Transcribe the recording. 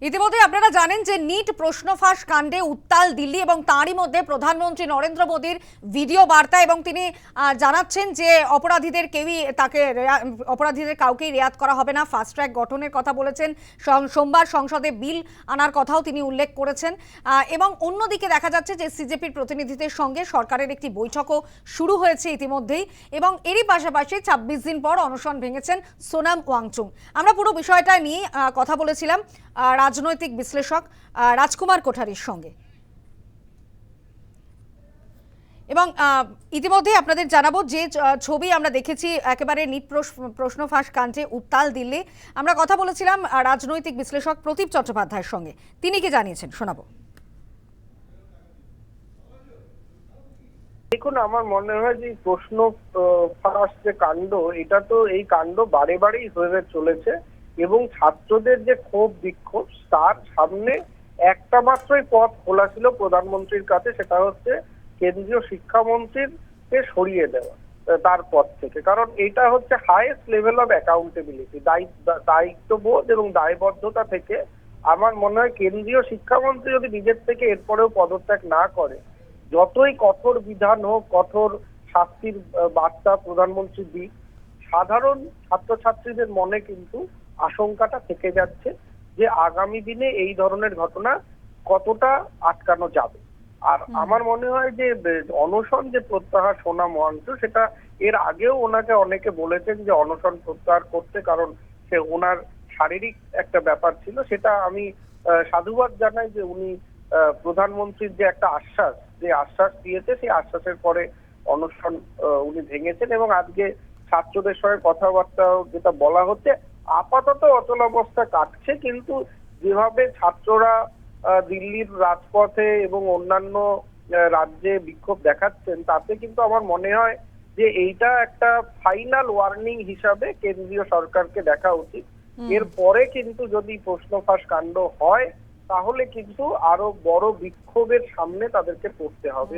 ইতিমধ্যে আপনারা জানেন যে নিট প্রশ্ন ফাঁস কাণ্ডে উত্তাল দিল্লি এবং তারই মধ্যে প্রধানমন্ত্রী নরেন্দ্র মোদীর ভিডিও বার্তা এবং তিনি জানাচ্ছেন যে অপরাধীদের কাউকেই রেয়াত করা হবে না, ফাস্ট ট্র্যাক গঠনের কথা বলেছেন। সোমবার সংসদে বিল আনার কথাও তিনি উল্লেখ করেছেন। এবং অন্যদিকে দেখা যাচ্ছে যে সিজেপির প্রতিনিধিদের সঙ্গে সরকারের একটি বৈঠকও শুরু হয়েছে ইতিমধ্যেই, এবং এরই পাশাপাশি ২৬ দিন পর অনশন ভেঙেছেন সোনাম ওয়াংচুক। আমরা পুরো বিষয়টা নিয়ে কথা বলেছিলাম রাজনৈতিক বিশ্লেষক রাজকুমার কোঠারির সঙ্গে। এবং ইতিমধ্যে আপনাদের জানাবো যে ছবি আমরা দেখেছি একেবারে নিট প্রশ্ন ফাঁস কাণ্ডে উত্তাল দিল্লি। আমরা কথা বলেছিলাম রাজনৈতিক বিশ্লেষক প্রদীপ চট্টোপাধ্যায়ের সঙ্গে, তিনি কি জানিয়েছেন শোনাবো। দেখুন, আমার মনে হয় যে প্রশ্ন ফাঁস যে কাণ্ড, এটা তো এই কাণ্ড বারে বারেই হয়ে চলেছে এবং ছাত্রদের যে ক্ষোভ বিক্ষোভ, তার সামনে একটা মাত্রই পথ খোলা ছিল প্রধানমন্ত্রীর কাছে, সেটা হচ্ছে কেন্দ্রীয় শিক্ষামন্ত্রীকে সরিয়ে দেওয়া তার পদ থেকে। কারণ এটা হচ্ছে হাইয়েস্ট লেভেল অফ অ্যাকাউন্টেবিলিটি, দায়িত্ববোধ এবং দায়বদ্ধতা থেকে আমার মনে হয় কেন্দ্রীয় শিক্ষামন্ত্রী যদি নিজের থেকে এরপরেও পদত্যাগ না করে, যতই কঠোর বিধান হোক, কঠোর শাস্তির বার্তা প্রধানমন্ত্রী দিক, সাধারণ ছাত্রছাত্রীদের মনে কিন্তু আশঙ্কাটা থেকে যাচ্ছে যে আগামী দিনে এই ধরনের ঘটনা কতটা আটকানো যাবে। আর আমার মনে হয় যে অনশন যে প্রত্যাহার সোনাম ওয়াংচুক, সেটা এর আগেও ওনাকে অনেকে বলেছেন যে অনশন প্রত্যাহার করতে, কারণ সে ওনার শারীরিক একটা ব্যাপার ছিল। সেটা আমি সাধুবাদ জানাই যে উনি প্রধানমন্ত্রীর যে একটা আশ্বাস দিয়েছে, সেই আশ্বাসের পরে অনশন উনি ভেঙেছেন এবং আজকে ছাত্রদের সঙ্গে কথাবার্তা যেটা বলা হচ্ছে, আপাতত অচলাবস্থা কাটছে। কিন্তু যেভাবে ছাত্ররা দিল্লির রাজপথে এবং অন্যান্য রাজ্যে বিক্ষোভ দেখাচ্ছেন, তাতে কিন্তু আমার মনে হয় যে এইটা একটা ফাইনাল ওয়ার্নিং হিসাবে কেন্দ্রীয় সরকারকে দেখা উচিত। এরপরে কিন্তু যদি প্রশ্ন ফাঁস কাণ্ড হয়, তাহলে কিন্তু আরো বড় বিক্ষোভের সামনে তাদেরকে পড়তে হবে।